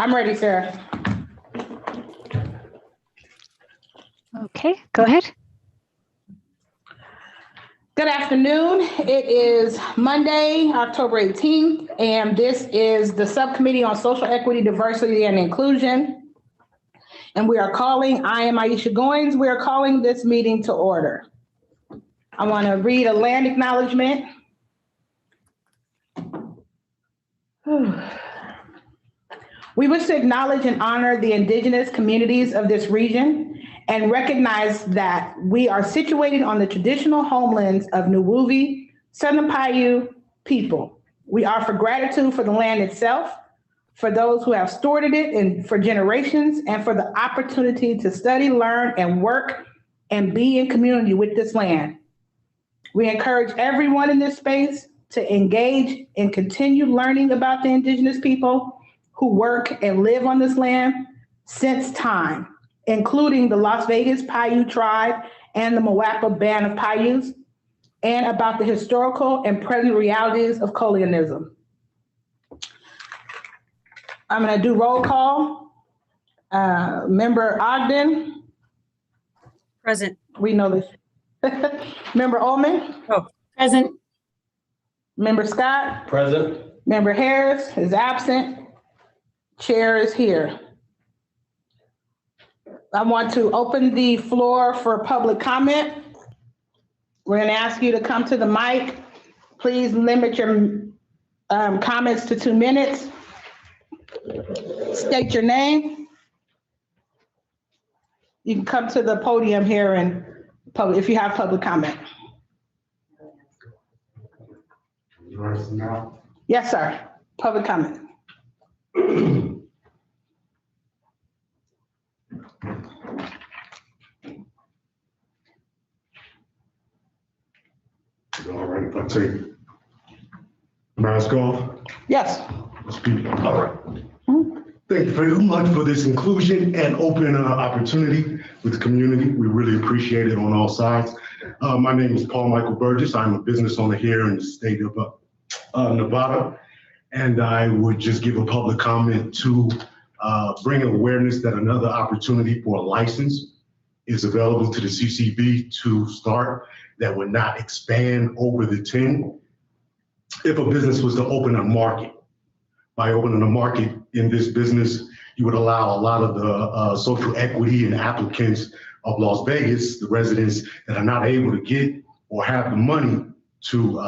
I'm ready, Sarah. Okay, go ahead. Good afternoon. It is Monday, October 18th, and this is the Subcommittee on Social Equity, Diversity, and Inclusion. And I am Aisha Goins, we are calling this meeting to order. I want to read a land acknowledgement. We wish to acknowledge and honor the indigenous communities of this region and recognize that we are situated on the traditional homelands of Nuwuvi, Southern Paiute people. We offer gratitude for the land itself, for those who have stored it and for generations, and for the opportunity to study, learn, and work and be in community with this land. We encourage everyone in this space to engage and continue learning about the indigenous people who work and live on this land since time, including the Las Vegas Paiute tribe and the Mawapa Band of Paiutes, and about the historical and present realities of colonialism. I'm going to do roll call. Member Ogden. Present. We know this. Member Ullman. Oh, present. Member Scott. Present. Member Harris is absent. Chair is here. I want to open the floor for public comment. We're going to ask you to come to the mic. Please limit your comments to 2 minutes. State your name. You can come to the podium here and if you have public comment. Yes, sir. Public comment. All right, if I take mask off. Yes. Speak. All right. Thank you very much for this inclusion and open opportunity with the community. We really appreciate it on all sides. My name is Paul Michael Burgess. I'm a business owner here in the state of Nevada. And I would just give a public comment to bring awareness that another opportunity for a license is available to the CCB to start that would not expand over the 10. If a business was to open a market, by opening a market in this business, you would allow a lot of the social equity and applicants of Las Vegas, the residents that are not able to get or have the money to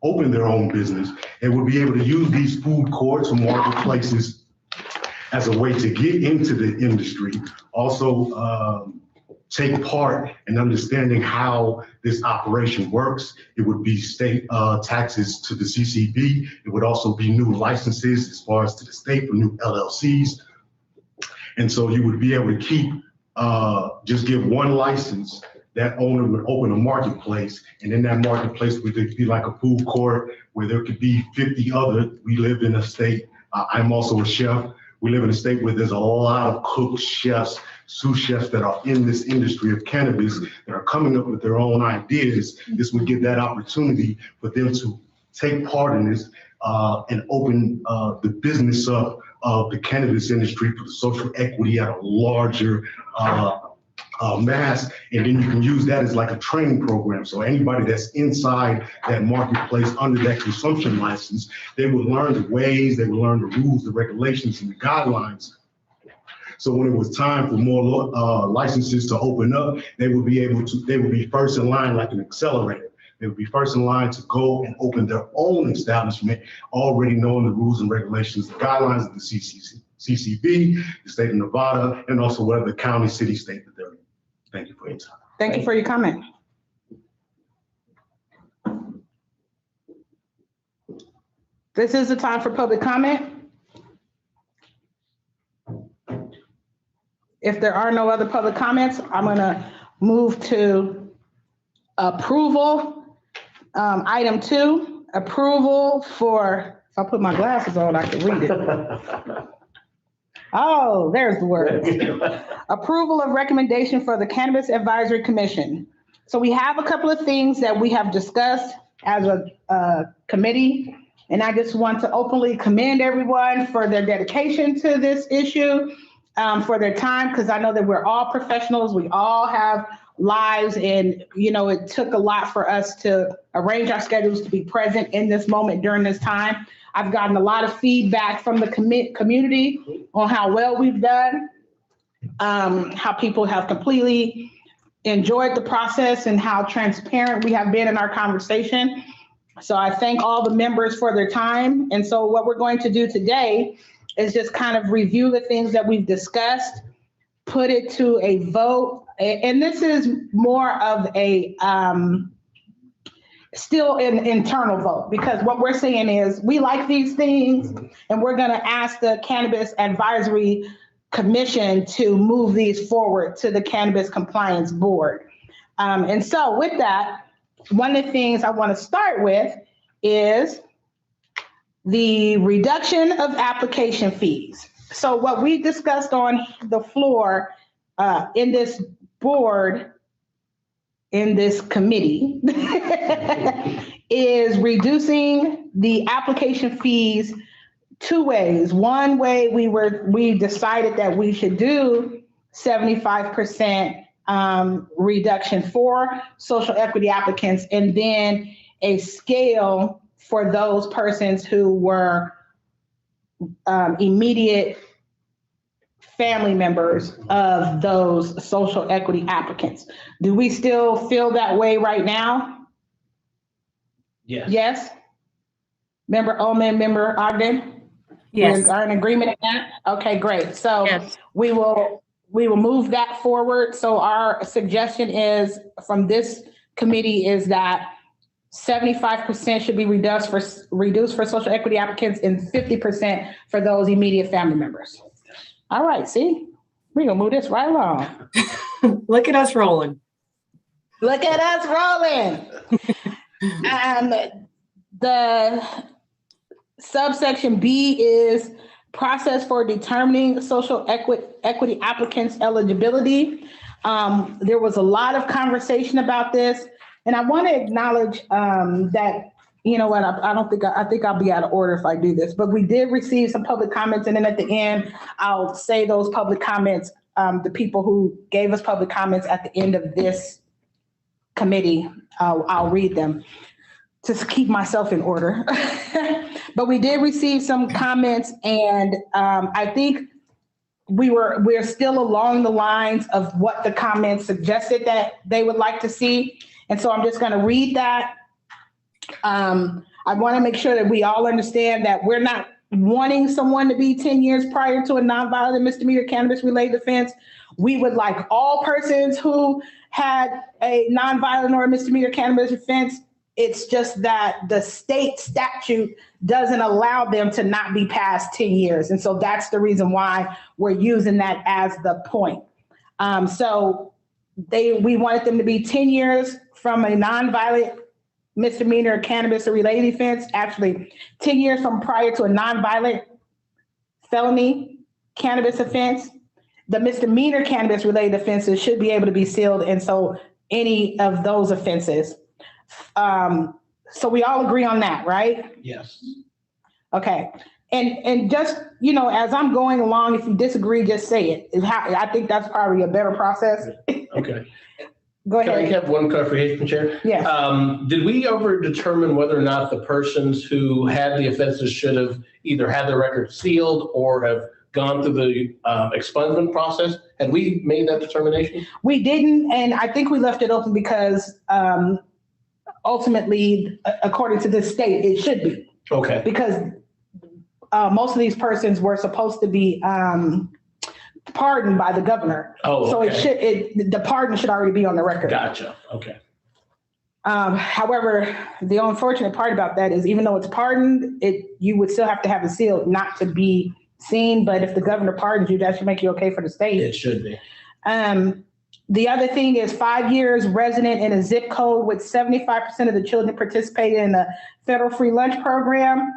open their own business, and would be able to use these food courts or marketplaces as a way to get into the industry. Also, take part in understanding how this operation works. It would be state taxes to the CCB. It would also be new licenses as far as to the state for new LLCs. And so you would be able to keep, just give one license. That owner would open a marketplace, and in that marketplace would be like a food court where there could be 50 other. We live in a state, I'm also a chef. We live in a state where there's a lot of cooks, chefs, sous chefs that are in this industry of cannabis that are coming up with their own ideas. This would give that opportunity for them to take part in this and open the business up of the cannabis industry for the social equity at a larger mass, and then you can use that as like a training program. So anybody that's inside that marketplace under that consumption license, they will learn the ways, they will learn the rules, the regulations, and the guidelines. So when it was time for more licenses to open up, they would be first in line like an accelerator. They would be first in line to go and open their own establishment, already knowing the rules and regulations, the guidelines of the CCB, the state of Nevada, and also whatever county, city, state that they're in. Thank you for your time. Thank you for your comment. This is the time for public comment. If there are no other public comments, I'm gonna move to approval. Item 2, approval for, if I put my glasses on, I can read it. Oh, there's the word. Approval of recommendation for the Cannabis Advisory Commission. So we have a couple of things that we have discussed as a committee And I just want to openly commend everyone for their dedication to this issue, for their time, because I know that we're all professionals. We all have lives, and it took a lot for us to arrange our schedules to be present in this moment during this time. I've gotten a lot of feedback from the community on how well we've done, how people have completely enjoyed the process, and how transparent we have been in our conversation. So I thank all the members for their time. And so what we're going to do today is just kind of review the things that we've discussed, put it to a vote. And this is more of a still an internal vote, because what we're saying is we like these things, and we're going to ask the Cannabis Advisory Commission to move these forward to the Cannabis Compliance Board. And so with that, one of the things I want to start with is the reduction of application fees. So what we discussed on the floor in this board, in this committee, is reducing the application fees two ways. One way, we decided that we should do 75% reduction for social equity applicants, and then a scale for those persons who were immediate family members of those social equity applicants. Do we still feel that way right now? Yes. Yes? Member Oman, Member Ogden? Yes. We are in agreement on that? Okay, great. So Yes. we will move that forward. So our suggestion is from this committee is that 75% should be reduced for social equity applicants and 50% for those immediate family members. All right, see, we're gonna move this right along. Look at us rolling. Look at us rolling. The subsection B is process for determining social equity applicants' eligibility. There was a lot of conversation about this, and I want to acknowledge that, I think I'll be out of order if I do this, but we did receive some public comments, and then at the end, I'll say those public comments, the people who gave us public comments at the end of this committee, I'll read them to keep myself in order. But we did receive some comments, and I think we're still along the lines of what the comments suggested that they would like to see. And so I'm just going to read that. I want to make sure that we all understand that we're not wanting someone to be 10 years prior to a nonviolent misdemeanor cannabis-related offense. We would like all persons who had a nonviolent or a misdemeanor cannabis offense. It's just that the state statute doesn't allow them to not be past 10 years. And so that's the reason why we're using that as the point. So we wanted them to be 10 years from a nonviolent misdemeanor cannabis or related offense, actually 10 years from prior to a nonviolent felony cannabis offense. The misdemeanor cannabis related offenses should be able to be sealed. And so any of those offenses. So we all agree on that, right? Yes. Okay. And just, as I'm going along, if you disagree, just say it. I think that's probably a better process. Okay. Go ahead. Can I have one clarification, Chair? Yes. Did we ever determine whether or not the persons who had the offenses should have either had their record sealed or have gone through the expungement process? Had we made that determination? We didn't, and I think we left it open because ultimately, according to this state, it should be. Okay. Because most of these persons were supposed to be pardoned by the governor. Oh, so okay. the pardon should already be on the record. Gotcha. Okay. However, the unfortunate part about that is even though it's pardoned, you would still have to have it sealed not to be seen. But if the governor pardons you, that should make you okay for the state. It should be. The other thing is 5 years resident in a zip code with 75% of the children participating in the federal free lunch program,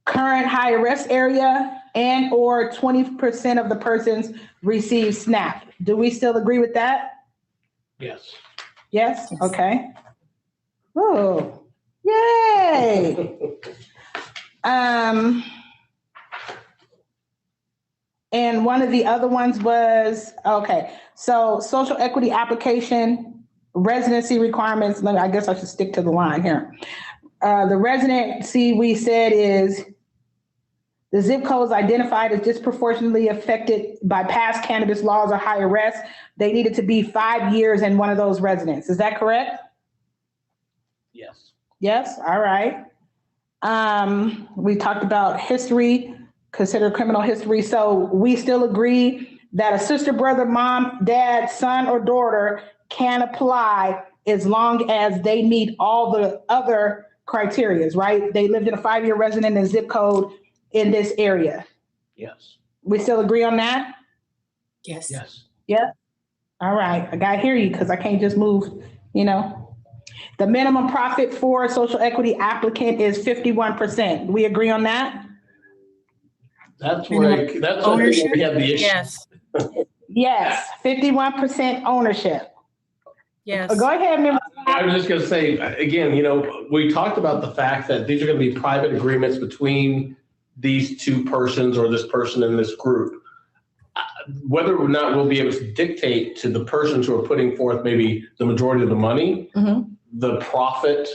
current high risk area, and or 20% of the persons receive SNAP. Do we still agree with that? Yes. Yes? Okay. Oh, Yay! And one of the other ones was, okay, so social equity application, residency requirements. I guess I should stick to the line here. The residency we said is the zip codes identified as disproportionately affected by past cannabis laws or high arrest. They needed to be 5 years in one of those residents. Is that correct? Yes. Yes, all right. We talked about history, consider criminal history. So we still agree that a sister, brother, mom, dad, son, or daughter can apply as long as they meet all the other criterias, right? They lived in a 5-year resident and zip code in this area. Yes. We still agree on that? Yes. Yes. Yeah. All right. I got to hear you because I can't just move, you know. The minimum profit for a social equity applicant is 51%. We agree on that? That's where Ownership? we have the issue. Yes. Yes, 51% ownership. Yes. Go ahead, member. I was just going to say, again, you know, we talked about the fact that these are going to be private agreements between these two persons or this person in this group. Whether or not we'll be able to dictate to the persons who are putting forth maybe the majority of the money, the profit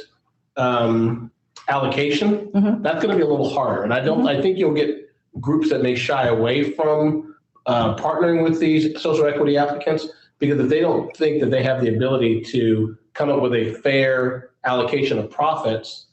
allocation, that's going to be a little harder. And I think you'll get groups that may shy away from partnering with these social equity applicants, because if they don't think that they have the ability to come up with a fair allocation of profits,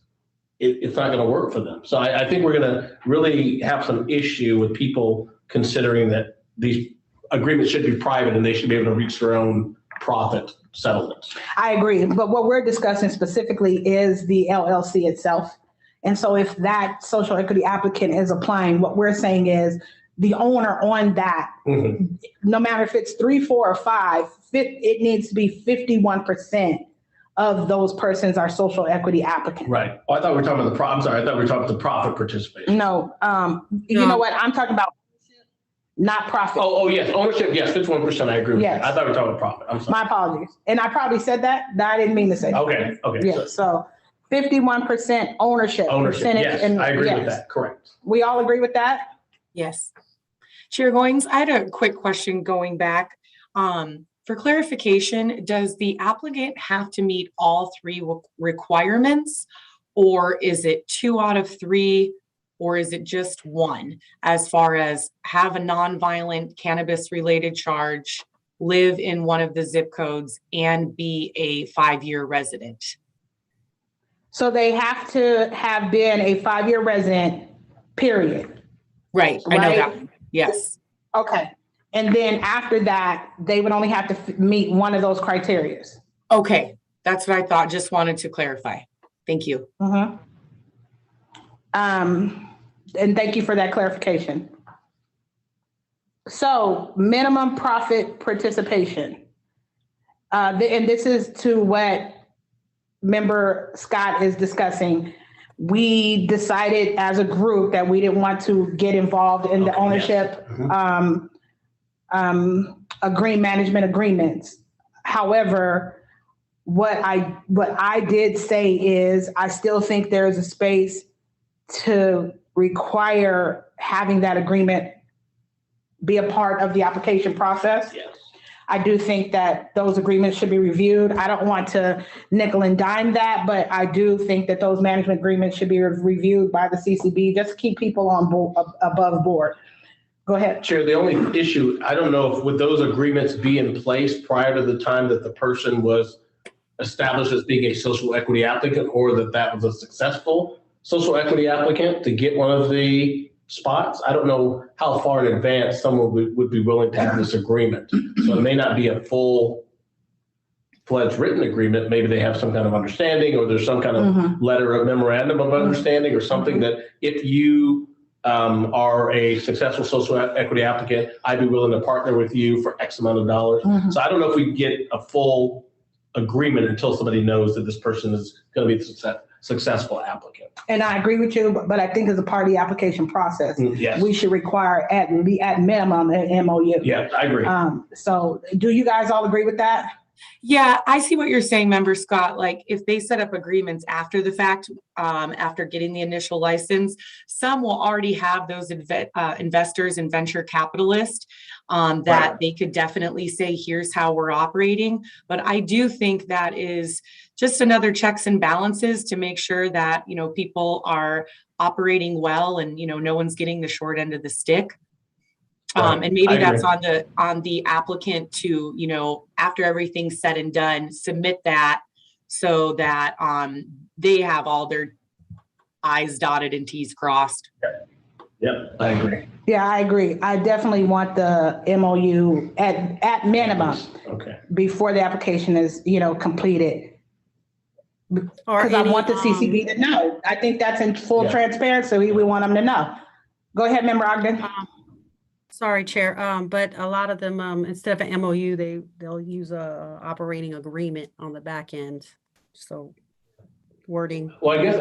it's not going to work for them. So I think we're going to really have some issue with people considering that these agreements should be private and they should be able to reach their own profit settlements. I agree, but what we're discussing specifically is the LLC itself. And so if that social equity applicant is applying, what we're saying is the owner on that, no matter if it's 3, 4, or 5, it needs to be 51% of those persons are social equity applicants. Right. Oh, I thought we were talking about I thought we were talking about the profit participation. No, you know what? I'm talking about not profit. Oh, yes. Ownership. Yes. 51%. I agree with Yes. that. I thought we were talking about profit. I'm sorry. My apologies. And I probably said that. I didn't mean to say that. Okay. Yeah. So 51% ownership percentage. Yes. And I agree with that. Correct. We all agree with that? Yes. Chair Goings, I had a quick question going back. For clarification, does the applicant have to meet all 3 requirements, or is it 2 out of 3, or is it just 1, as far as have a nonviolent cannabis related charge, live in one of the zip codes, and be a 5-year resident? So they have to have been a 5-year resident, period. Right. I know that. Yes. Okay. And then after that, they would only have to meet one of those criteria. Okay. That's what I thought. Just wanted to clarify. Thank you. And thank you for that clarification. So minimum profit participation. And this is to what Member Scott is discussing. We decided as a group that we didn't want to get involved in the ownership management agreements. However, what I did say is I still think there is a space to require having that agreement be a part of the application process. Yes. I do think that those agreements should be reviewed. I don't want to nickel and dime that, but I do think that those management agreements should be reviewed by the CCB just to keep people on board, above board. Go ahead. Chair, the only issue, I don't know if would those agreements be in place prior to the time that the person was established as being a social equity applicant, or that was a successful social equity applicant to get one of the spots. I don't know how far in advance someone would be willing to have this agreement. So it may not be a full-fledged written agreement. Maybe they have some kind of understanding, or there's some kind of letter of memorandum of understanding, or something that if you are a successful social equity applicant, I'd be willing to partner with you for X amount of dollars. So I don't know if we get a full agreement until somebody knows that this person is going to be a successful applicant. And I agree with you, but I think as a part of the application process, we should require at minimum an MOU. Yeah, I agree. So do you guys all agree with that? Yeah, I see what you're saying, Member Scott. Like if they set up agreements after the fact, after getting the initial license, some will already have those investors and venture capitalists that they could definitely say, here's how we're operating. But I do think that is just another checks and balances to make sure that, you know, people are operating well and, you know, no one's getting the short end of the stick. And maybe that's on the applicant to, you know, after everything's said and done, submit that so that they have all their I's dotted and T's crossed. Yep, I agree. Yeah, I agree. I definitely want the MOU at minimum before the application is, you know, completed. Because I want the CCB to know. I think that's in full transparency. We want them to know. Go ahead, Member Ogden. Sorry, Chair, but a lot of them, instead of an MOU, they'll use a operating agreement on the back end. So wording. Well, I guess,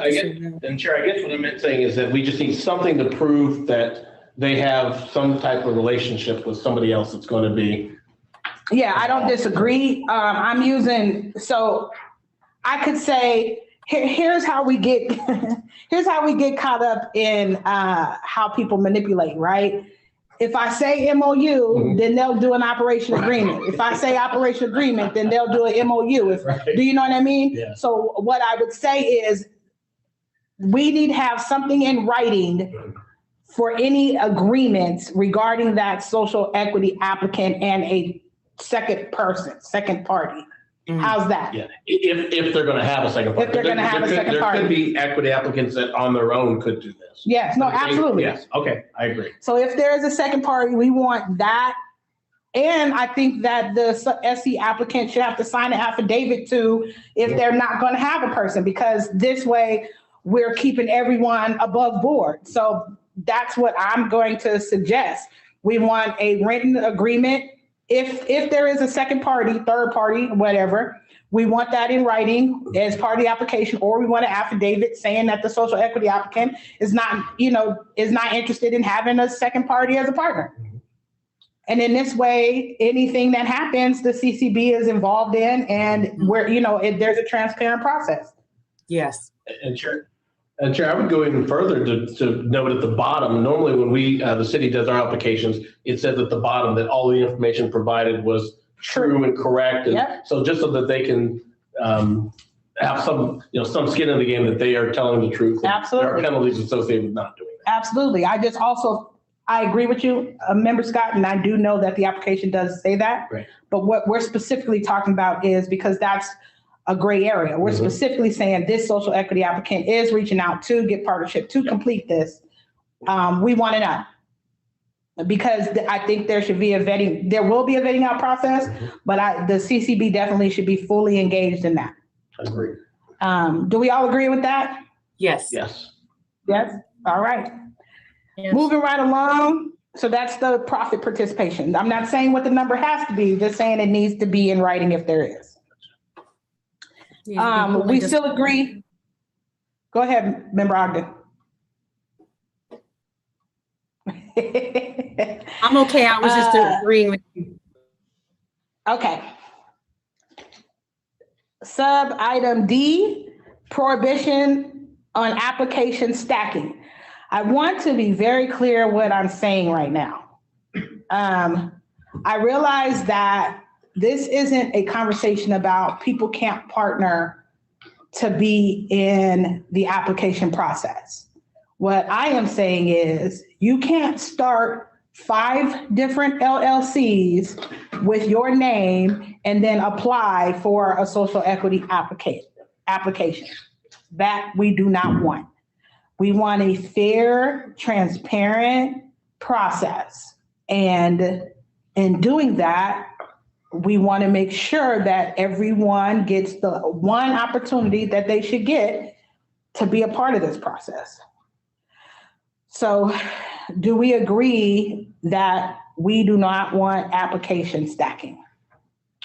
and Chair, I guess what I'm saying is that we just need something to prove that they have some type of relationship with somebody else that's going to be. Yeah, I don't disagree. I'm using, so I could say, here's how we get, here's how we get caught up in how people manipulate, right? If I say MOU, then they'll do an operation agreement. If I say operation agreement, then they'll do an MOU. Do you know what I mean? Yeah. So what I would say is we need to have something in writing for any agreements regarding that social equity applicant and a second person, second party. How's that? Yeah, if they're going to have a second party. If they're going to have a second party. There could be equity applicants that on their own could do this. Yes, no, absolutely. Yes, okay, I agree. So if there is a second party, we want that. And I think that the SC applicant should have to sign an affidavit too if they're not going to have a person, because this way we're keeping everyone above board. So that's what I'm going to suggest. We want a written agreement. If there is a second party, third party, whatever, we want that in writing as part of the application, or we want an affidavit saying that the social equity applicant is not, you know, is not interested in having a second party as a partner. And in this way, anything that happens, the CCB is involved in, and where, you know, there's a transparent process. Yes. And Chair, I would go even further to note at the bottom, normally when the city does our applications, it says at the bottom that all the information provided was true and correct. And so just so that they can have some, you know, some skin in the game that they are telling the truth. Absolutely. There are penalties associated with not doing that. Absolutely. I agree with you, Member Scott, and I do know that the application does say that. Right. But what we're specifically talking about is, because that's a gray area, we're specifically saying this social equity applicant is reaching out to get partnership to complete this. We want to know, because I think there should be there will be a vetting out process, but the CCB definitely should be fully engaged in that. I agree. Do we all agree with that? Yes. Yes. Yes. All right. Yes. Moving right along. So that's the profit participation. I'm not saying what the number has to be, just saying it needs to be in writing if there is. We still agree. Go ahead, Member Ogden. I'm okay. I was just agreeing with you. Okay. Sub item D, prohibition on application stacking. I want to be very clear what I'm saying right now. I realize that this isn't a conversation about people can't partner to be in the application process. What I am saying is you can't start 5 different LLCs with your name and then apply for a social equity application. That we do not want. We want a fair, transparent process. And in doing that, we want to make sure that everyone gets the one opportunity that they should get to be a part of this process. So do we agree that we do not want application stacking?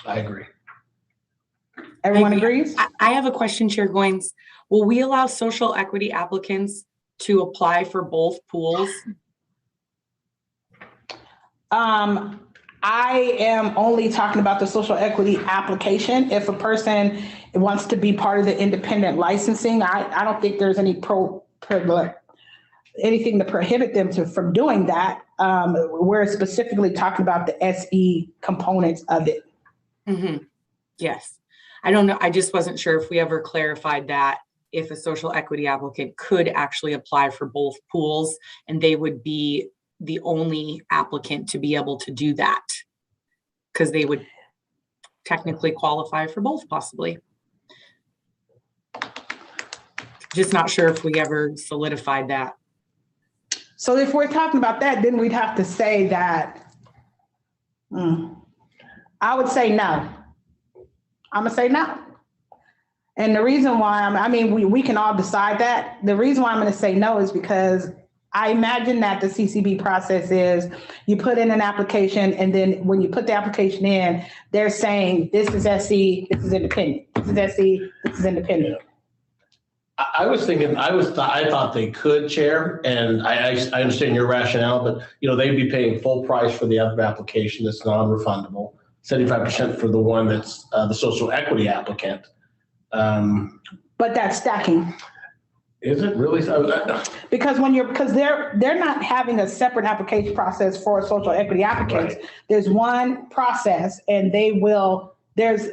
I agree. Everyone agrees? I have a question, Chair Goins. Will we allow social equity applicants to apply for both pools? I am only talking about the social equity application. If a person wants to be part of the independent licensing, I don't think there's any anything to prohibit them from doing that. We're specifically talking about the SE components of it. Mm-hmm. Yes. I don't know. I just wasn't sure if we ever clarified that if a social equity applicant could actually apply for both pools and they would be the only applicant to be able to do that because they would technically qualify for both possibly. Just not sure if we ever solidified that. So if we're talking about that, then we'd have to say that, I would say no. I'm gonna say no. And the reason why, we can all decide that. The reason why I'm gonna say no is because I imagine that the CCB process is you put in an application, and then when you put the application in, they're saying, this is SC, this is independent. This is SC, this is independent. I was thinking, I thought they could, Chair, and I understand your rationale, but they'd be paying full price for the other application that's non-refundable, 75% for the one that's the social equity applicant. But that's stacking. Is it really? Because they're not having a separate application process for social equity applicants. Right. There's one process, and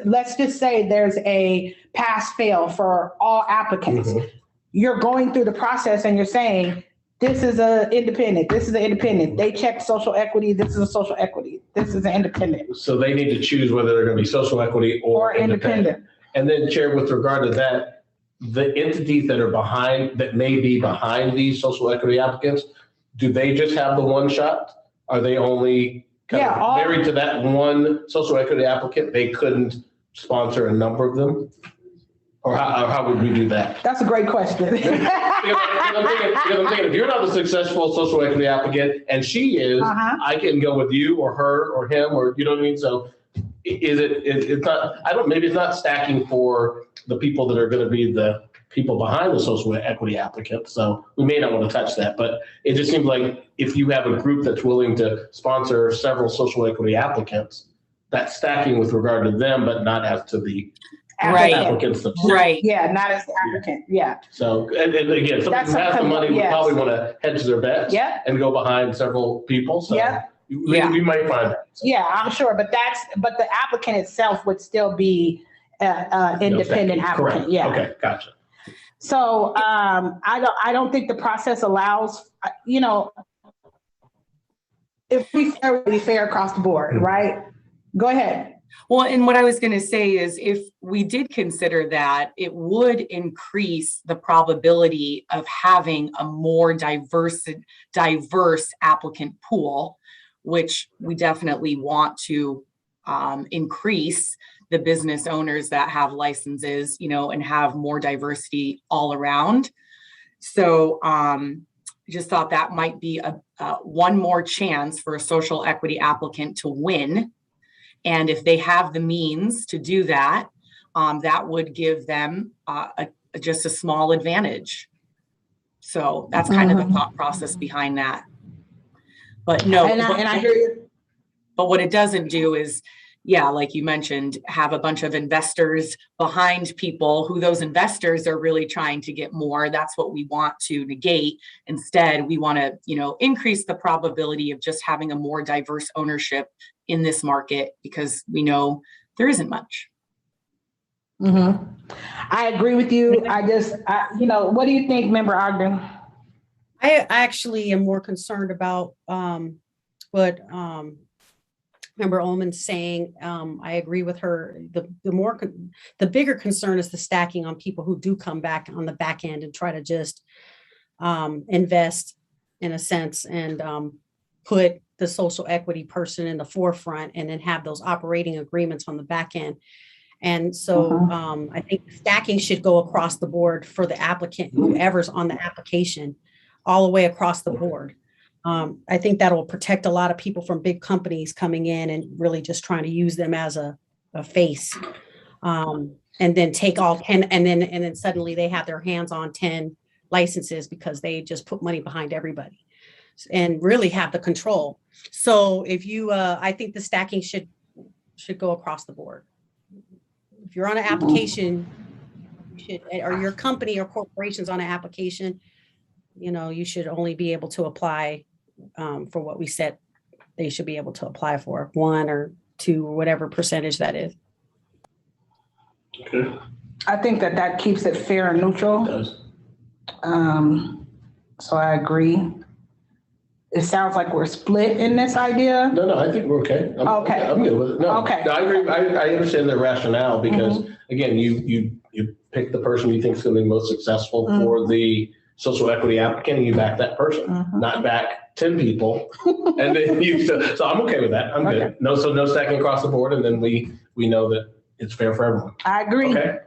let's just say there's a pass-fail for all applicants. Mm-hmm. You're going through the process and you're saying, this is an independent, this is an independent. They checked social equity, this is a social equity, this is an independent. So they need to choose whether they're going to be social equity or independent. And then, Chair, with regard to that, the entities that may be behind these social equity applicants, do they just have the one shot? Are they only married to that one social equity applicant? They couldn't sponsor a number of them? Or how would we do that? That's a great question. because I'm thinking, if you're not a successful social equity applicant and she is, I can go with you or her or him, or you know what I mean? So it's not, maybe it's not stacking for the people that are going to be the people behind the social equity applicant. So we may not want to touch that, but it just seems like if you have a group that's willing to sponsor several social equity applicants, that's stacking with regard to them, but not as to the applicants themselves. Right. Yeah, not as the applicant. Yeah. So, and again, somebody who has the money would probably want to hedge their bets and go behind several people. So we might find that. Yeah, I'm sure, but the applicant itself would still be independent applicant. Correct. Yeah. Okay, gotcha. So I don't think the process allows, if we be fair across the board, right? Go ahead. Well, and what I was going to say is if we did consider that, it would increase the probability of having a more diverse applicant pool, which we definitely want to increase the business owners that have licenses, and have more diversity all around. So I just thought that might be a one more chance for a social equity applicant to win. And if they have the means to do that, that would give them just a small advantage. So that's kind of the thought process behind that. But no, and I hear you. But what it doesn't do is, like you mentioned, have a bunch of investors behind people who those investors are really trying to get more. That's what we want to negate. Instead, we want to, increase the probability of just having a more diverse ownership in this market because we know there isn't much. I agree with you. What do you think, Member Ogden? I actually am more concerned about what Member Ullman's saying. I agree with her. The bigger concern is the stacking on people who do come back on the back end and try to just invest in a sense and put the social equity person in the forefront and then have those operating agreements on the back end. And so I think stacking should go across the board for the applicant, whoever's on the application, all the way across the board. I think that'll protect a lot of people from big companies coming in and really just trying to use them as a face. And then take all 10 and then suddenly they have their hands on 10 licenses because they just put money behind everybody. and really have the control. So if you, I think the stacking should go across the board. If you're on an application, you should, or your company or corporation's on an application, you should only be able to apply for what we said they should be able to apply for, 1 or 2 or whatever percentage that is. Okay. I think that keeps it fair and neutral. It does. So I agree. It sounds like we're split in this idea. No, I think we're okay. Okay. I'm good with it. No, Okay. no, I agree. I understand the rationale because again, you pick the person you think is going to be most successful for the social equity applicant, and you back that person, not back 10 people. And then so I'm okay with that. I'm good. No stacking across the board. And then we know that it's fair for everyone. I agree. Okay.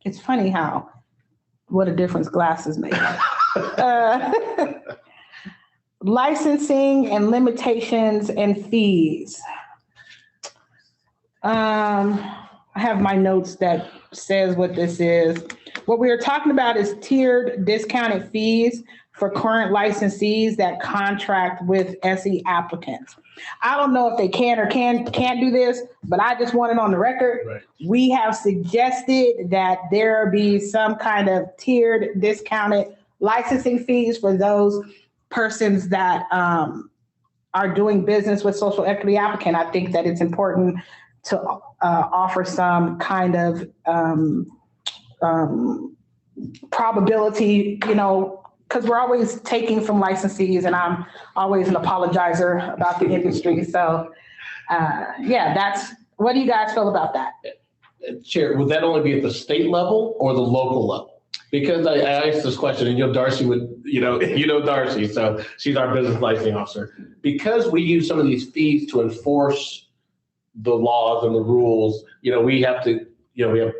It's funny what a difference glasses make. Licensing and limitations and fees. I have my notes that says what this is. What we are talking about is tiered discounted fees for current licensees that contract with SE applicants. I don't know if they can or can't do this, but I just want it on the record. Right. We have suggested that there be some kind of tiered discounted licensing fees for those persons that are doing business with social equity applicant. I think that it's important to offer some kind of probability, because we're always taking from licensees, and I'm always an apologizer about the industry. So, what do you guys feel about that? Chair, would that only be at the state level or the local level? Because I asked this question, and Darcy would, Darcy, so she's our business licensing officer. Because we use some of these fees to enforce the laws and the rules, we have to, we have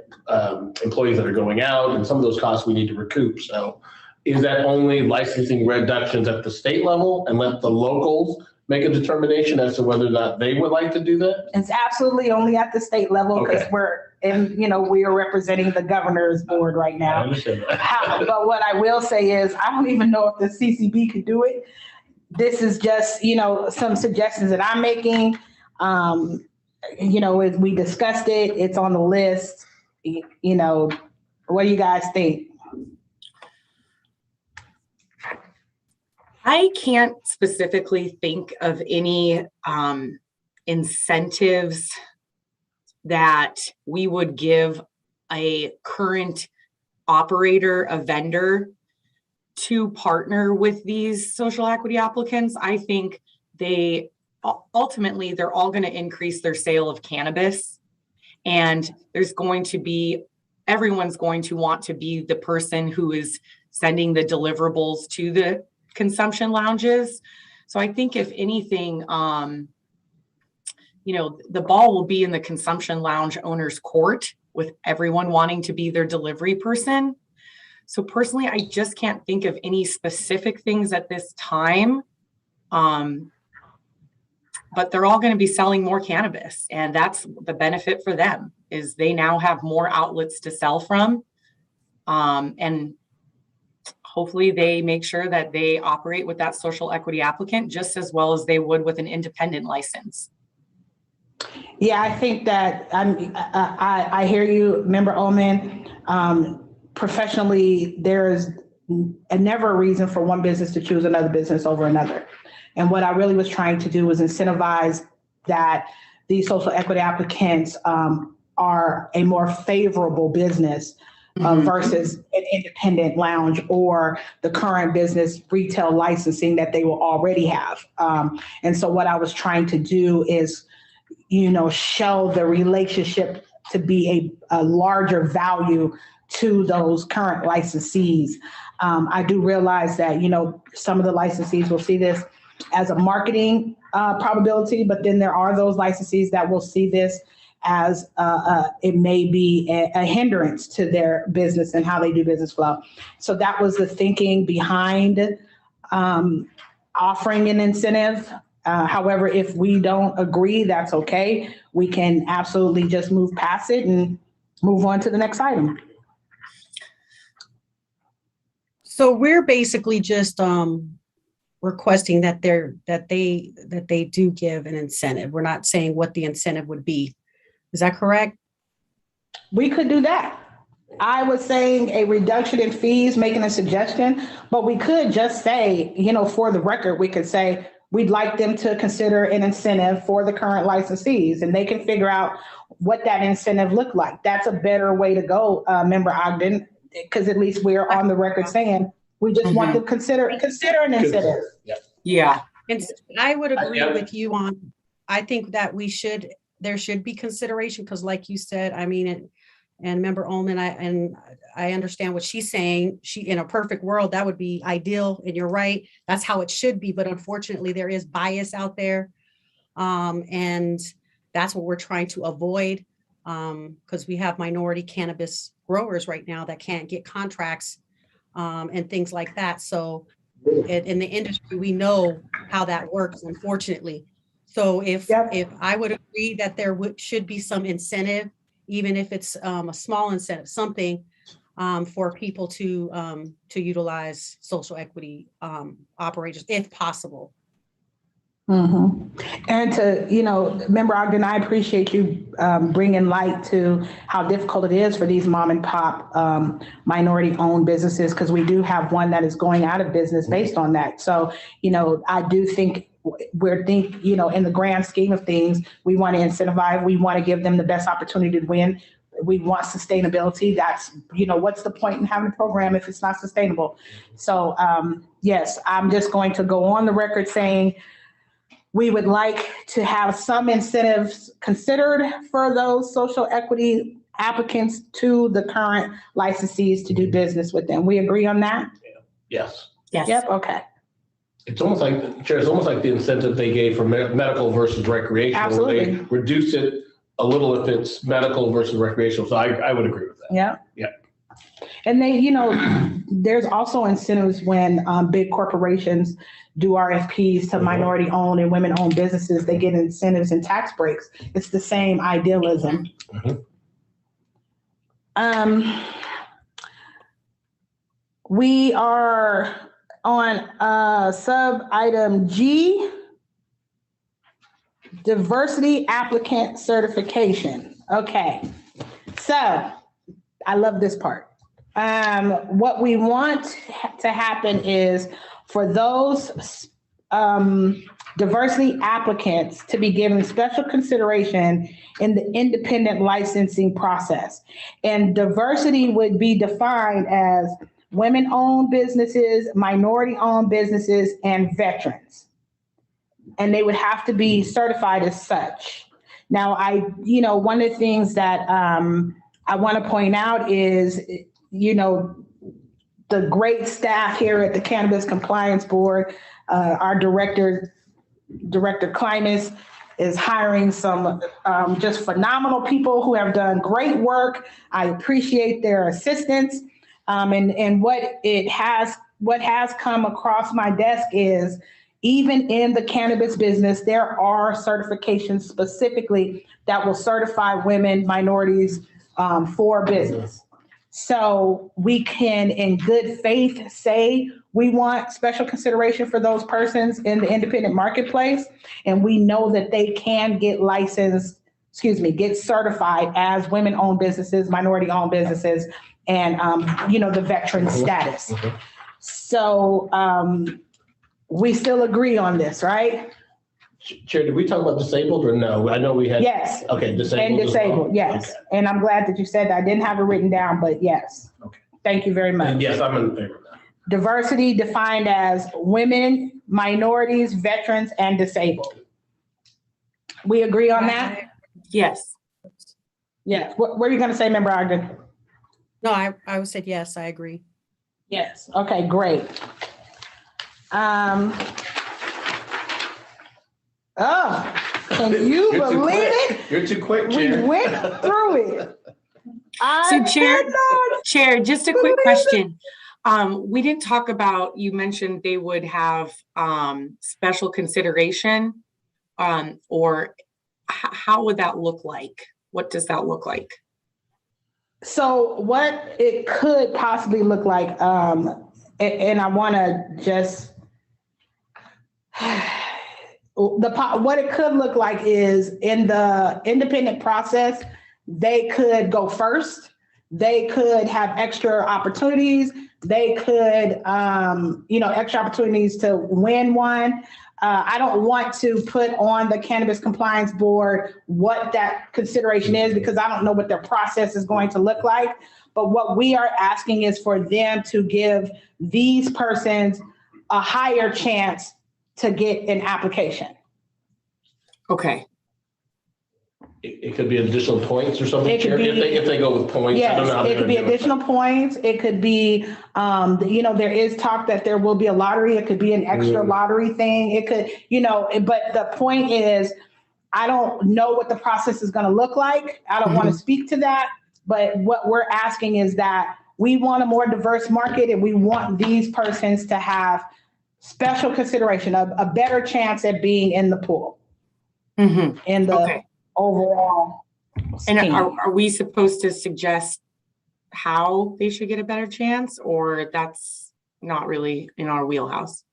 employees that are going out, and some of those costs we need to recoup. So is that only licensing reductions at the state level and let the locals make a determination as to whether or not they would like to do that? It's absolutely only at the state level because we are representing the governor's board right I now. understand that. But what I will say is, I don't even know if the CCB could do it. This is just, some suggestions that I'm making. As we discussed it, it's on the list. What do you guys think? I can't specifically think of any incentives that we would give a current operator, a vendor, to partner with these social equity applicants. I think they're all going to increase their sale of cannabis, and everyone's going to want to be the person who is sending the deliverables to the consumption lounges. So I think if anything, the ball will be in the consumption lounge owner's court with everyone wanting to be their delivery person. So personally, I just can't think of any specific things at this time. But they're all going to be selling more cannabis, and that's the benefit for them, is they now have more outlets to sell from. And hopefully they make sure that they operate with that social equity applicant just as well as they would with an independent license. Yeah, I think that I hear you, Member Ullman. Professionally, there's never a reason for one business to choose another business over another. And what I really was trying to do was incentivize that these social equity applicants are a more favorable business versus an independent lounge or the current business retail licensing that they will already have. And so what I was trying to do is, show the relationship to be a larger value to those current licensees. I do realize that, some of the licensees will see this as a marketing probability, but then there are those licensees that will see this as it may be a hindrance to their business and how they do business flow. So that was the thinking behind offering an incentive. However, if we don't agree, that's okay. We can absolutely just move past it and move on to the next item. So we're basically just requesting that they do give an incentive. We're not saying what the incentive would be. Is that correct? We could do that. I was saying a reduction in fees, making a suggestion, but we could just say, for the record, we could say, we'd like them to consider an incentive for the current licensees, and they can figure out what that incentive looked like. That's a better way to go, Member Ogden, because at least we're on the record saying, we just want to consider an incentive. Yeah. And I would agree with you on, I think that there should be consideration, because like you said, I mean, and Member Ullman, I understand what she's saying. In a perfect world, that would be ideal, and you're right. That's how it should be. But unfortunately, there is bias out there. And that's what we're trying to avoid, because we have minority cannabis growers right now that can't get contracts and things like that. So in the industry, we know how that works, unfortunately. So if I would agree that there should be some incentive, even if it's a small incentive, something for people to utilize social equity operators if possible. Mm-hmm. And to, Member Ogden, I appreciate you bringing light to how difficult it is for these mom and pop minority owned businesses, because we do have one that is going out of business based on that. So, I do think in the grand scheme of things, we want to incentivize, we want to give them the best opportunity to win. We want sustainability. That's, what's the point in having a program if it's not sustainable? So, yes, I'm just going to go on the record saying we would like to have some incentives considered for those social equity applicants to the current licensees to do business with them. We agree on that? Yes. Yes. Yep, okay. It's almost like, Chair, it's almost like the incentive they gave for medical versus recreational. Absolutely. They reduce it a little if it's medical versus recreational. So I would agree with that. Yeah. Yeah. And there's also incentives when big corporations do RFPs to minority owned and women owned businesses. They get incentives and tax breaks. It's the same idealism. We are on sub item G, diversity applicant certification. Okay, so I love this part. What we want to happen is for those diversity applicants to be given special consideration in the independent licensing process. And diversity would be defined as women-owned businesses, minority-owned businesses, and veterans. And they would have to be certified as such. Now, one of the things that I want to point out is, the great staff here at the Cannabis Compliance Board, our Director Klimas is hiring some just phenomenal people who have done great work. I appreciate their assistance. And what has come across my desk is, even in the cannabis business, there are certifications specifically that will certify women, minorities for business. So we can, in good faith, say we want special consideration for those persons in the independent marketplace. And we know that they can get get certified as women-owned businesses, minority-owned businesses, and, the veteran status. So we still agree on this, right? Chair, did we talk about disabled or no? I know we had. Yes. Okay, disabled. And disabled, well. yes. Okay. And I'm glad that you said that. I didn't have it written down, but yes. Okay. Thank you very much. And yes, I'm in favor of that. Diversity defined as women, minorities, veterans, and disabled. We agree on that? Yes. Yes. What are you going to say, Member Ogden? No, I said yes, I agree. Yes. Okay, great. Oh, can you believe it? You're too quick, We Chair. went through it. So Chair, just a quick question. We didn't talk about, you mentioned they would have special consideration, or how would that look like? What does that look like? So what it could possibly look like, and I want to just, what it could look like is in the independent process, they could go first. They could have extra opportunities. They could, extra opportunities to win one. I don't want to put on the Cannabis Compliance Board what that consideration is because I don't know what their process is going to look like. But what we are asking is for them to give these persons a higher chance to get an application. Okay. It could be additional points or something, It could Chair, be- if they go with points. I don't know how Yes, they're it could be gonna do additional points. It could be, there is talk that there will be a lottery. It could be an extra lottery thing. It could, but the point is, I don't know what the process is going to look like. I don't want to speak to that. But what we're asking is that we want a more diverse market and we want these persons to have special consideration, a better chance at being in the pool, in the overall scheme. And are we supposed to suggest how they should get a better chance, or that's not really in our wheelhouse?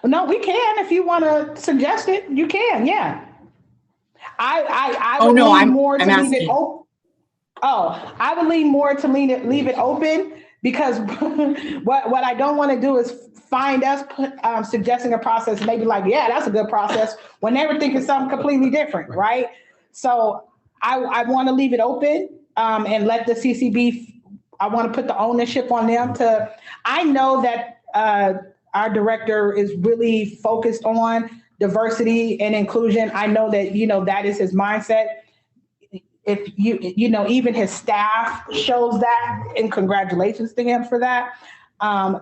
No, we can. If you want to suggest it, you can. Yeah. I would lean more to leave it open. Oh, I would lean more to leave it open because what I don't want to do is find us suggesting a process and maybe like, yeah, that's a good process when they were thinking something completely different, right? So I want to leave it open and let the CCB, I want to put the ownership on them to, I know that our director is really focused on diversity and inclusion. I know that, that is his mindset. If even his staff shows that, and congratulations to him for that.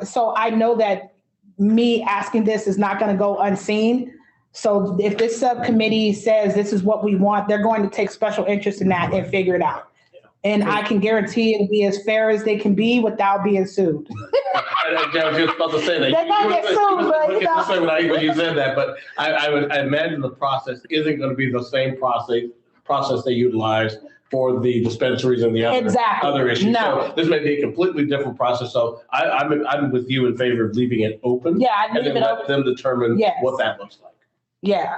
So I know that me asking this is not going to go unseen. So if this subcommittee says this is what we want, they're going to take special interest in that and figure it out. And I can guarantee it'll be as fair as they can be without being sued. I was just about to say that. They're gonna get sued, but when you said that, but I imagine the process isn't going to be the same process they utilize for the dispensaries and the other issues. No. So this may be a completely different process. So I'm with you in favor of leaving it open. Yeah, I'd and leave then it let open. them determine Yes. what that looks like. Yeah.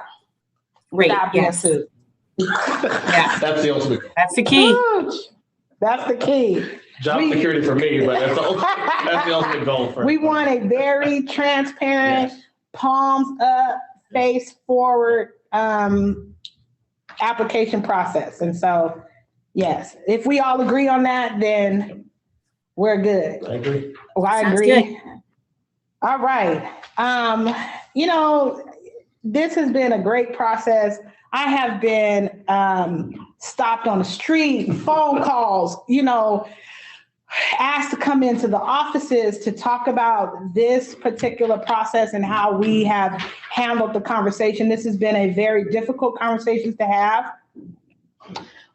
Great. Without being Yes. sued. Yeah. That's the ultimate That's the key. Huge. That's the key. job security for me, but that's the ultimate goal for We want a very transparent, palms up, face forward application process. And so, yes, if we all agree on that, then we're good. I agree. Oh, I Sounds agree. good. All right. This has been a great process. I have been stopped on the street, phone calls, asked to come into the offices to talk about this particular process and how we have handled the conversation. This has been a very difficult conversation to have.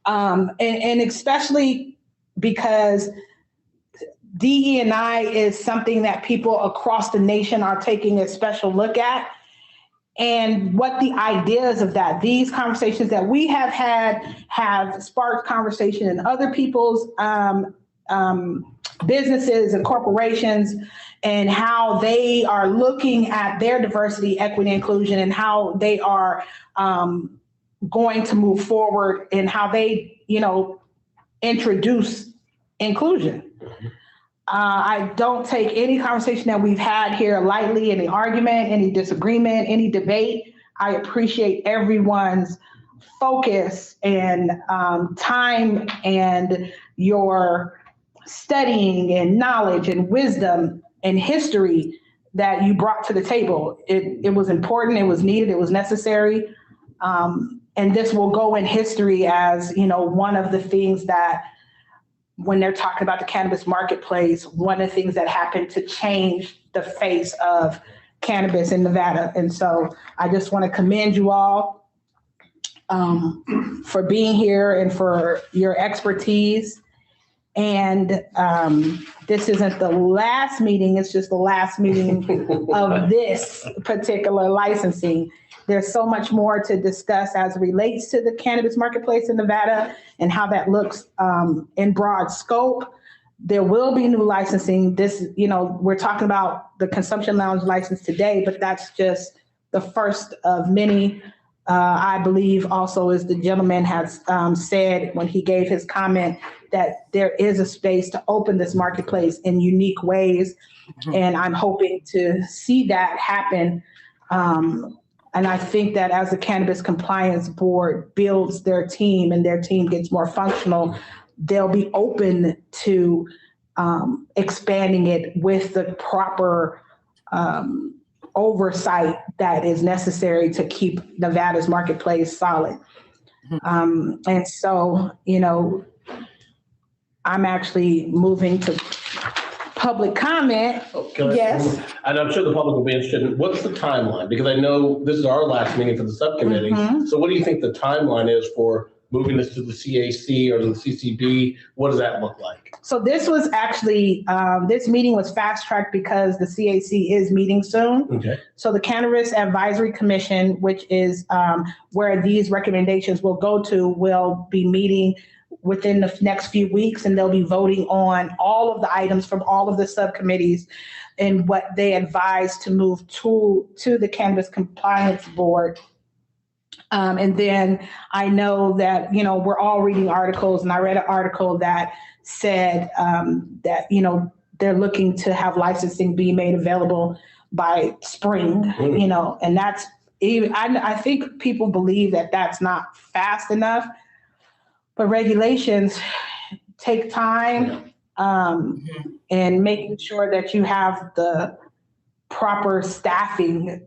And especially because DE&I is something that people across the nation are taking a special look at. And what the ideas of that, these conversations that we have had have sparked conversation in other people's businesses and corporations, and how they are looking at their diversity, equity, inclusion, and how they are going to move forward and how they, introduce inclusion. I don't take any conversation that we've had here lightly, any argument, any disagreement, any debate. I appreciate everyone's focus and time and your studying and knowledge and wisdom and history that you brought to the table. It was important, it was needed, it was necessary. And this will go in history as, one of the things that when they're talking about the cannabis marketplace, one of the things that happened to change the face of cannabis in Nevada. And so I just want to commend you all for being here and for your expertise. And this isn't the last meeting, it's just the last meeting of this particular licensing. There's so much more to discuss as it relates to the cannabis marketplace in Nevada and how that looks in broad scope. There will be new licensing. This, we're talking about the consumption lounge license today, but that's just the first of many. I believe also, as the gentleman has said when he gave his comment, that there is a space to open this marketplace in unique ways. And I'm hoping to see that happen. And I think that as the Cannabis Compliance Board builds their team and their team gets more functional, they'll be open to expanding it with the proper oversight that is necessary to keep Nevada's marketplace solid. And so, I'm actually moving to public comment. Yes. And I'm sure the public will be interested in what's the timeline? Because I know this is our last meeting for the subcommittee. So what do you think the timeline is for moving this to the CAC or the CCB? What does that look like? So this was actually, this meeting was fast tracked because the CAC is meeting soon. Okay. So the Cannabis Advisory Commission, which is where these recommendations will go to, will be meeting within the next few weeks, and they'll be voting on all of the items from all of the subcommittees and what they advise to move to the Cannabis Compliance Board. And then I know that, we're all reading articles, and I read an article that said that, they're looking to have licensing be made available by spring, and that's even, I think people believe that that's not fast enough, but regulations take time, and making sure that you have the proper staffing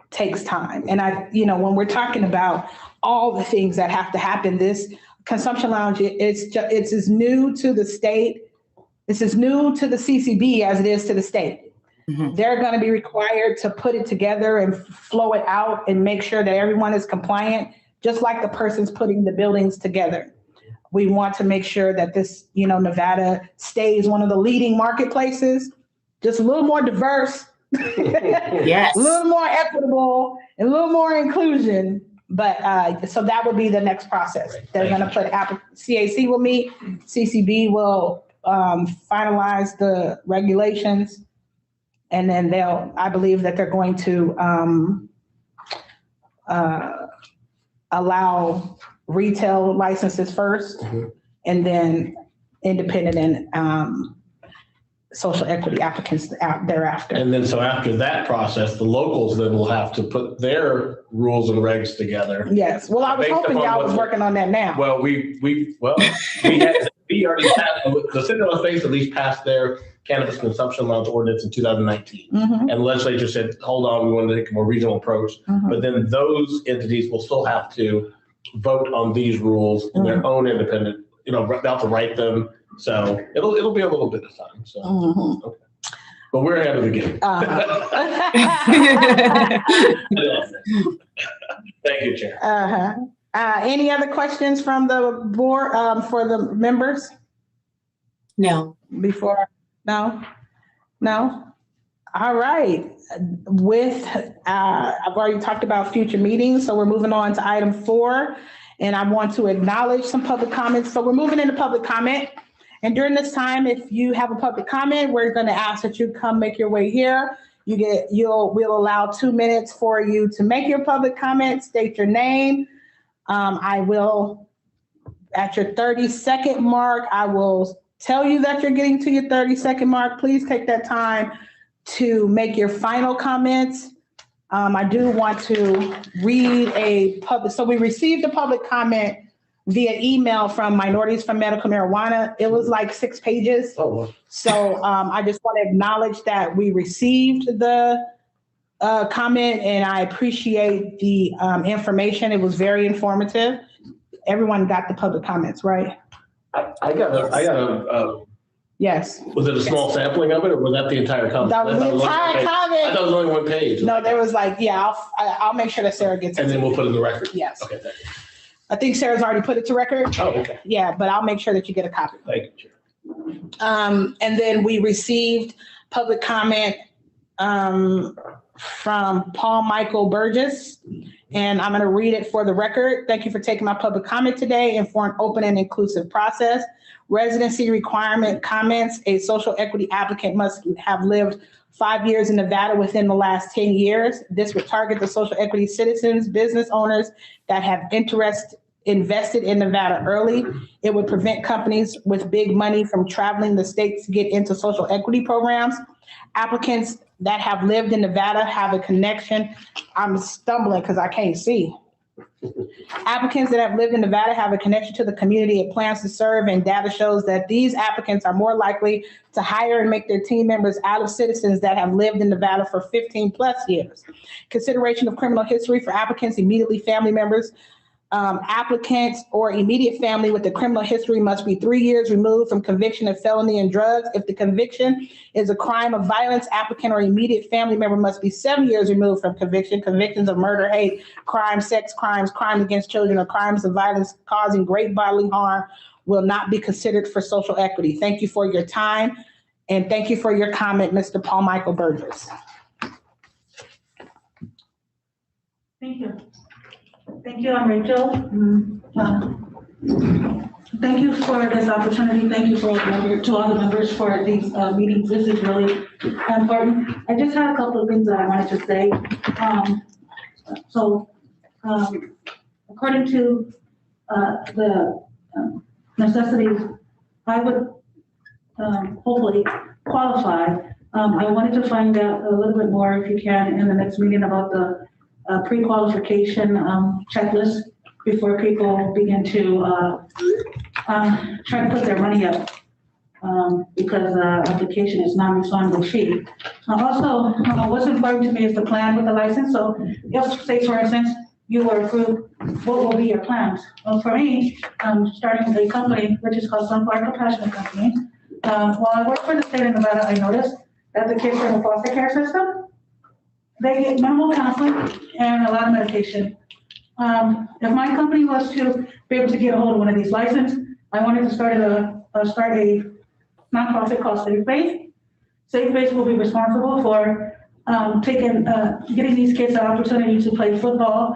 takes time. And when we're talking about all the things that have to happen, this consumption lounge, it's as new to the state. It's as new to the CCB as it is to the state. They're going to be required to put it together and flow it out and make sure that everyone is compliant, just like the person's putting the buildings together. We want to make sure that this, Nevada stays one of the leading marketplaces, just a little more diverse. Yes. A little more equitable, and a little more inclusion. But so that would be the next process. They're going to put CAC will meet, CCB will finalize the regulations, and then I believe that they're going to allow retail licenses first, and then independent and social equity applicants thereafter. And then so after that process, the locals then will have to put their rules and regs together. Yes. Well, I was hoping y'all was working on that now. Well, we already passed, the city of Las Vegas at least passed their cannabis consumption lounge ordinance in 2019. And the legislature said, hold on, we want to take a more regional approach. But then those entities will still have to vote on these rules in their own independent, they'll have to write them. So it'll be a little bit of time. So, okay. But we're ahead of the game. Thank you, Chair. Any other questions from the board for the members? No. No. All right. I've already talked about future meetings, so we're moving on to item 4, and I want to acknowledge some public comments. So we're moving into public comment. And during this time, if you have a public comment, we're going to ask that you come make your way here. We'll allow 2 minutes for you to make your public comment, state your name. I will, at your 30-second mark, I will tell you that you're getting to your 30-second mark. Please take that time to make your final comments. I do want to read so we received a public comment via email from Minorities for Medical Marijuana. It was like 6 pages. Oh, So I just want to acknowledge that we received the comment, and I appreciate the information. It was very informative. Everyone got the public comments, right? I got a Yes. was it a small sampling of it, or was that the entire comment? That was the entire comment. I thought it was only 1 page. No, there was I'll make sure that Sarah gets it. And then we'll put it in the record. Yes. Okay, thank you. I think Sarah's already put it to record. Oh, okay. Yeah, but I'll make sure that you get a copy. Thank you, Chair. And then we received public comment from Paul Michael Burgess, and I'm going to read it for the record. Thank you for taking my public comment today and for an open and inclusive process. Residency requirement comments: a social equity applicant must have lived 5 years in Nevada within the last 10 years. This would target the social equity citizens, business owners that have invested in Nevada early. It would prevent companies with big money from traveling the state to get into social equity programs. Applicants that have lived in Nevada have a connection. I'm stumbling because I can't see. Applicants that have lived in Nevada have a connection to the community it plans to serve, and data shows that these applicants are more likely to hire and make their team members out of citizens that have lived in Nevada for 15 plus years. Consideration of criminal history for applicants, immediately family members. Applicants or immediate family with a criminal history must be 3 years removed from conviction of felony and drugs. If the conviction is a crime of violence, applicant or immediate family member must be 7 years removed from conviction. Convictions of murder, hate, crime, sex crimes, crime against children, or crimes of violence causing great bodily harm will not be considered for social equity. Thank you for your time, and thank you for your comment, Mr. Paul Michael Burgess. Thank you. Thank you, I'm Rachel. Thank you for this opportunity. Thank you to all the members for these meetings. This is really important. I just had a couple of things that I wanted to say. According to the necessities, I would hopefully qualify. I wanted to find out a little bit more, if you can, in the next meeting about the pre-qualification checklist before people begin to try to put their money up because the application is non-refundable fee. Also, what's important to me is the plan with the license. So if, say, for instance, you were approved, what will be your plans? Well, for me, starting a company, which is called Sunflower Compassionate Company. While I work for the state of Nevada, I noticed that the kids in the foster care system, they get minimal counseling and a lot of medication. If my company was to be able to get a hold of one of these licenses, I wanted to start a nonprofit called Safe Base. Safe Base will be responsible for getting these kids an opportunity to play football,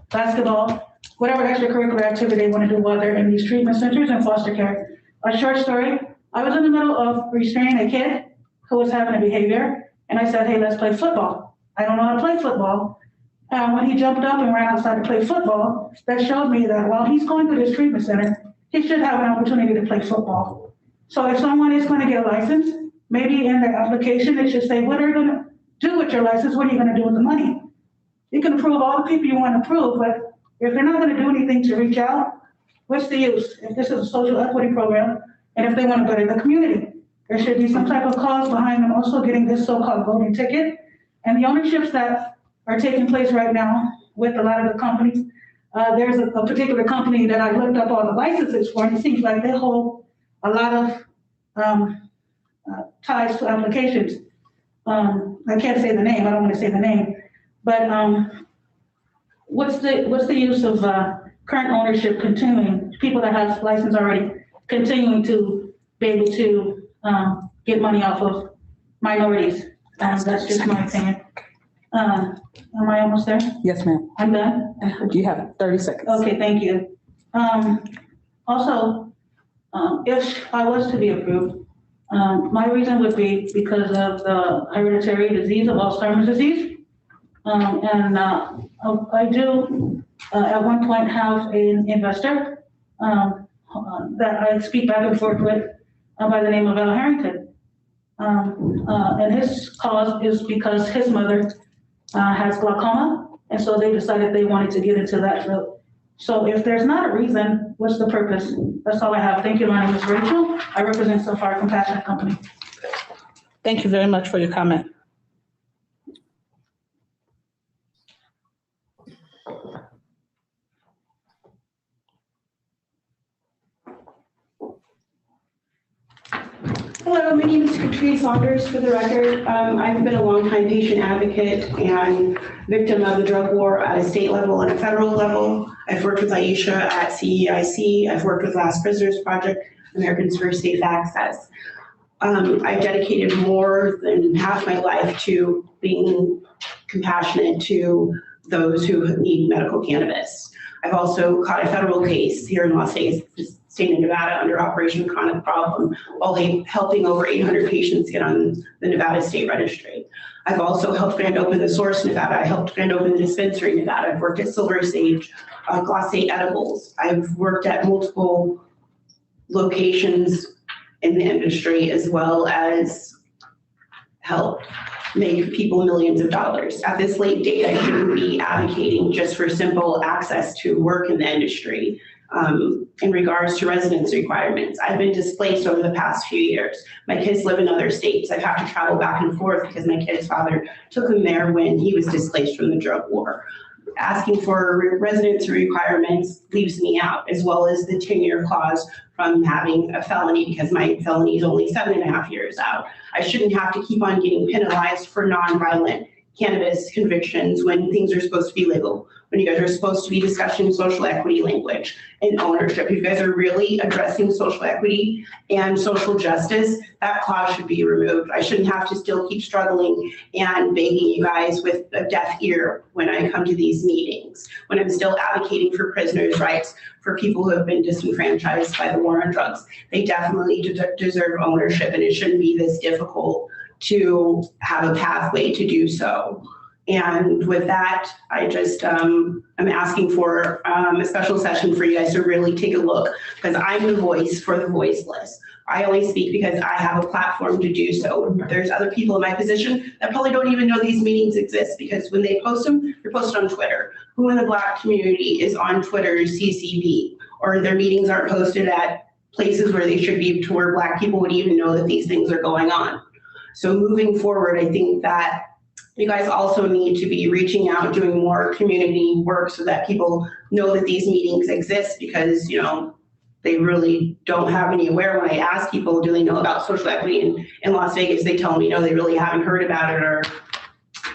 basketball, whatever extracurricular activity they want to do while they're in these treatment centers and foster care. A short story, I was in the middle of restraining a kid who was having a behavior, and I said, hey, let's play football. I don't know how to play football. When he jumped up and ran outside to play football, that showed me that while he's going to this treatment center, he should have an opportunity to play football. So if someone is going to get a license, maybe in their application, it should say, what are you going to do with your license? What are you going to do with the money? You can approve all the people you want to approve, but if they're not going to do anything to reach out, what's the use? If this is a social equity program, and if they want to go to the community, there should be some type of cause behind them also getting this so-called voting ticket. And the ownerships that are taking place right now with a lot of the companies, there's a particular company that I looked up all the licenses for, and it seems like they hold a lot of ties to applications. I can't say the name, I don't want to say the name, but what's the use of current ownership continuing, people that have license already, continuing to be able to get money off of minorities? That's just my opinion. Am I almost there? Yes, ma'am. I'm done? You have 30 seconds. Okay, thank you. Also, if I was to be approved, my reason would be because of the hereditary disease of Alzheimer's disease. I do at one point have an investor that I speak back and forth with by the name of Al Harrington. And his cause is because his mother has glaucoma, and so they decided they wanted to get into that field. So if there's not a reason, what's the purpose? That's all I have. Thank you. My name is Rachel. I represent Sunflower Compassionate Company. Thank you very much for your comment. Hello, my name is Katrina Saunders, for the record. I've been a longtime patient advocate and victim of the drug war at a state level and a federal level. I've worked with Aisha at CEIC. I've worked with Last Prisoners Project, Americans for Safe Access. I've dedicated more than half my life to being compassionate to those who need medical cannabis. I've also caught a federal case here in Las Vegas, state of Nevada, under Operation Chronic Problem, while helping over 800 patients get on the Nevada State Registry. I've also helped grand open the Source Nevada. I helped grand open the dispensary in Nevada. I've worked at Silver Sage, Glossate Edibles. I've worked at multiple locations in the industry, as well as help make people millions of dollars. At this late date, I shouldn't be advocating just for simple access to work in the industry. In regards to residency requirements, I've been displaced over the past few years. My kids live in other states. I've had to travel back and forth because my kid's father took him there when he was displaced from the drug war. Asking for residency requirements leaves me out, as well as the 10-year clause from having a felony, because my felony is only 7.5 years out. I shouldn't have to keep on getting penalized for nonviolent cannabis convictions when things are supposed to be legal, when you guys are supposed to be discussing social equity language and ownership. If you guys are really addressing social equity and social justice, that clause should be removed. I shouldn't have to still keep struggling and begging you guys with a deaf ear when I come to these meetings, when I'm still advocating for prisoners' rights, for people who have been disenfranchised by the war on drugs. They definitely deserve ownership, and it shouldn't be this difficult to have a pathway to do so. And with that, I just, I'm asking for a special session for you guys to really take a look, because I'm the voice for the voiceless. I only speak because I have a platform to do so. There's other people in my position that probably don't even know these meetings exist, because when they post them, they're posted on Twitter. Who in the Black community is on Twitter's CCB, or their meetings aren't posted at places where they should be, to where Black people would even know that these things are going on. So moving forward, I think that you guys also need to be reaching out, doing more community work so that people know that these meetings exist, because, you know, they really don't have any aware. When I ask people, do they know about social equity in Las Vegas, they tell me, no, they really haven't heard about it, or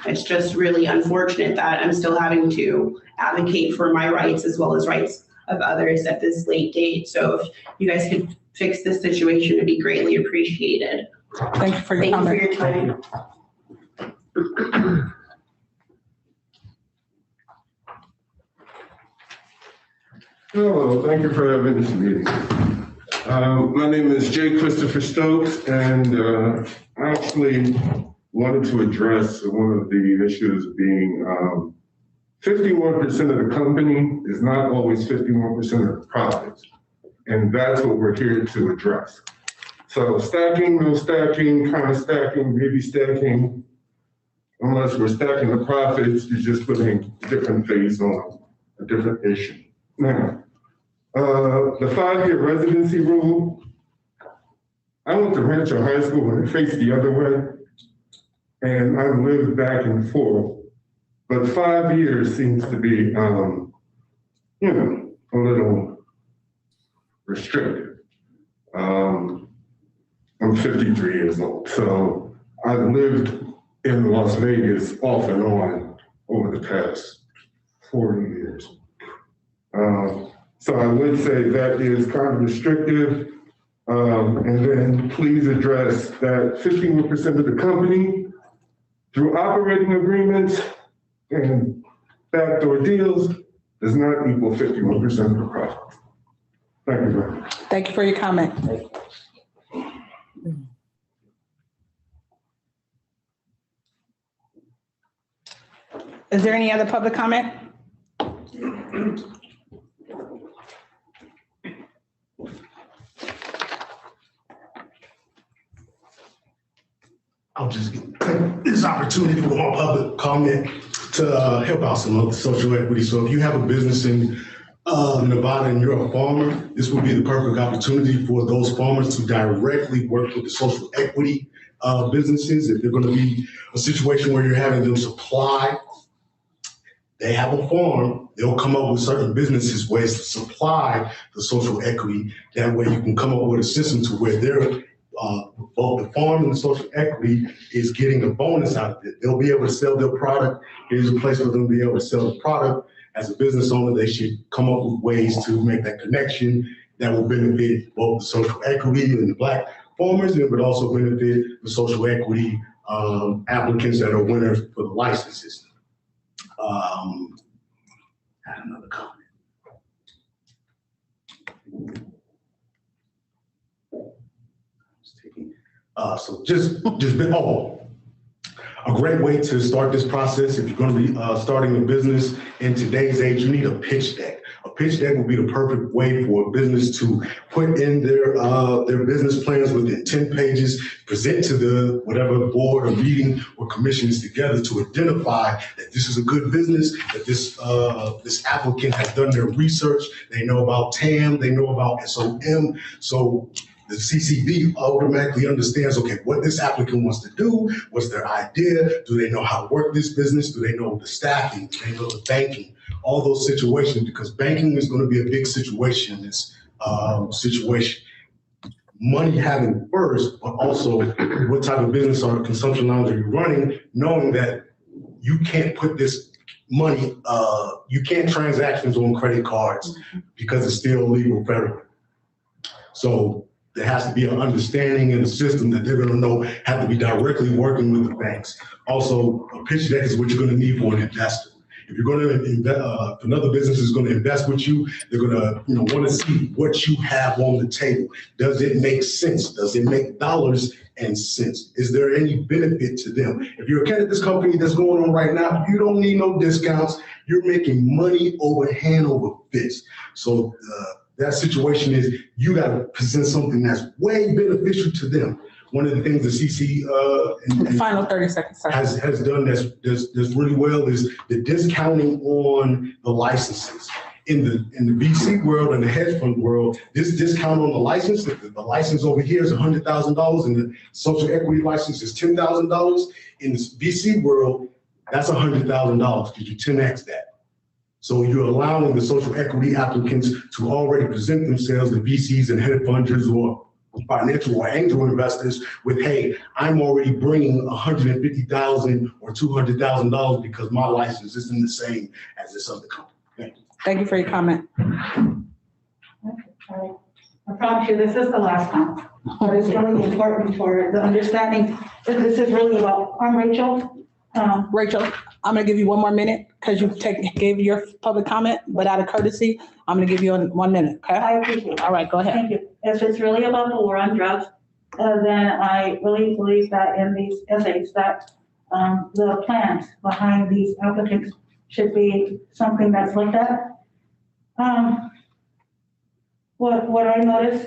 it's just really unfortunate that I'm still having to advocate for my rights as well as rights of others at this late date. So if you guys could fix this situation, it'd be greatly appreciated. Thank you for your comment. Thank you for your time. Hello, thank you for having this meeting. My name is Jay Christopher Stokes, and I actually wanted to address one of the issues being 51% of the company is not always 51% of the profits, and that's what we're here to address. So stacking, no stacking, kind of stacking, maybe stacking, unless we're stacking the profits, you're just putting a different face on a different issue. Now, the 5-year residency rule, I went to Rancho High School and it faced the other way, and I lived back and forth, but 5 years seems to be, you know, a little restrictive. I'm 53 years old, so I've lived in Las Vegas off and on over the past 40 years. So I would say that is kind of restrictive. And then please address that 51% of the company through operating agreements and backdoor deals does not equal 51% of the profit. Thank you very much. Thank you for your comment. Is there any other public comment? I'll just take this opportunity for my public comment to help out some of the social equity. So if you have a business in Nevada and you're a farmer, this will be the perfect opportunity for those farmers to directly work with the social equity businesses. If they're going to be a situation where you're having them supply, they have a farm, they'll come up with certain businesses ways to supply the social equity. That way you can come up with a system to where they're both the farm and the social equity is getting a bonus out of it. They'll be able to sell their product. Here's a place for them to be able to sell the product. As a business owner, they should come up with ways to make that connection that will benefit both the social equity and the Black farmers, and it would also benefit the social equity applicants that are winners for the licenses. I had another comment. So a great way to start this process, if you're going to be starting a business in today's age, you need a pitch deck. A pitch deck will be the perfect way for a business to put in their business plans within 10 pages, present to the whatever board or meeting or commission is together to identify that this is a good business, that this applicant has done their research, they know about TAM, they know about SOM. So the CCB automatically understands, okay, what this applicant wants to do, what's their idea, do they know how to work this business, do they know the staffing, do they know the banking, all those situations, because banking is going to be a big situation in this situation. Money having first, but also what type of business or consumption lines are you running, knowing that you can't put this money, you can't transactions on credit cards because it's still illegal federally. So there has to be an understanding in the system that they're going to know have to be directly working with the banks. Also, a pitch deck is what you're going to need for an investor. If you're going to invest, if another business is going to invest with you, they're going to want to see what you have on the table. Does it make sense? Does it make dollars and cents? Is there any benefit to them? If you're a cannabis company that's going on right now, you don't need no discounts. You're making money over hand over fist. So that situation is you got to present something that's way beneficial to them. One of the things the CC Final 30 seconds, sir. has done that's really well is the discounting on the licenses. In the VC world and the hedge fund world, this discount on the license, the license over here is $100,000 and the social equity license is $10,000. In the VC world, that's $100,000 because you 10x that. So you're allowing the social equity applicants to already present themselves, the VCs and hedge funders or financial or angel investors with, hey, I'm already bringing $150,000 or $200,000 because my license isn't the same as this other company. Thank you. Thank you for your comment. I promise you, this is the last time, but it's really important for the understanding that this is really about, I'm Rachel. Rachel, I'm going to give you one more minute because you gave your public comment, but out of courtesy, I'm going to give you 1 minute, okay? I appreciate it. All right, go ahead. Thank you. If it's really about the war on drugs, then I really believe that in these essays that the plans behind these applicants should be something that's looked at. What I noticed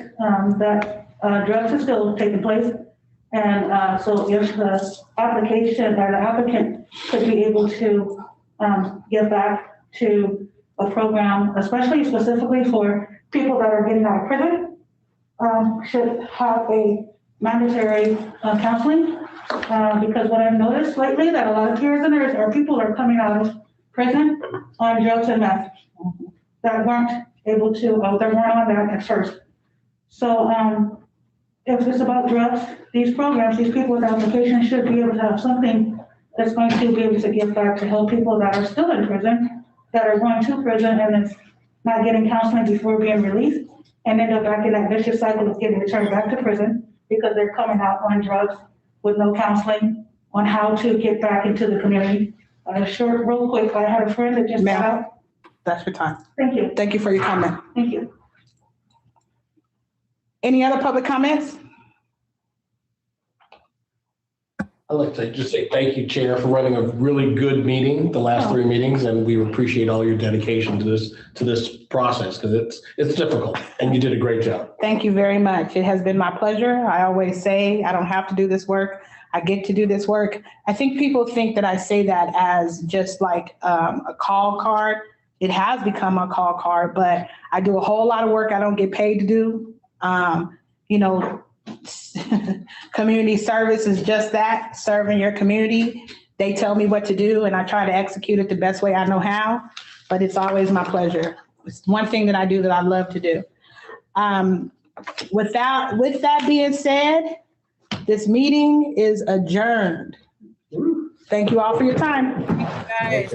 that drugs is still taking place. And so if the application or the applicant could be able to give back to a program, especially specifically for people that are getting out of prison, should have a mandatory counseling. Because what I've noticed lately that a lot of prisoners or people are coming out of prison on drugs and meth that weren't able to, they weren't on that at first. So if it's about drugs, these programs, these people with applications should be able to have something that's going to be able to give back to help people that are still in prison, that are going to prison and it's not getting counseling before being released, and end up back in that vicious cycle of getting returned back to prison because they're coming out on drugs with no counseling on how to get back into the community. Real quick, I had a friend that just got out. That's your time. Thank you. Thank you for your comment. Thank you. Any other public comments? I'd like to just say thank you, Chair, for running a really good meeting, the last 3 meetings, and we appreciate all your dedication to this process because it's difficult, and you did a great job. Thank you very much. It has been my pleasure. I always say I don't have to do this work. I get to do this work. I think people think that I say that as just like a call card. It has become a call card, but I do a whole lot of work I don't get paid to do. Community service is just that, serving your community. They tell me what to do and I try to execute it the best way I know how, but it's always my pleasure. It's one thing that I do that I love to do. With that being said, this meeting is adjourned. Thank you all for your time. Guys.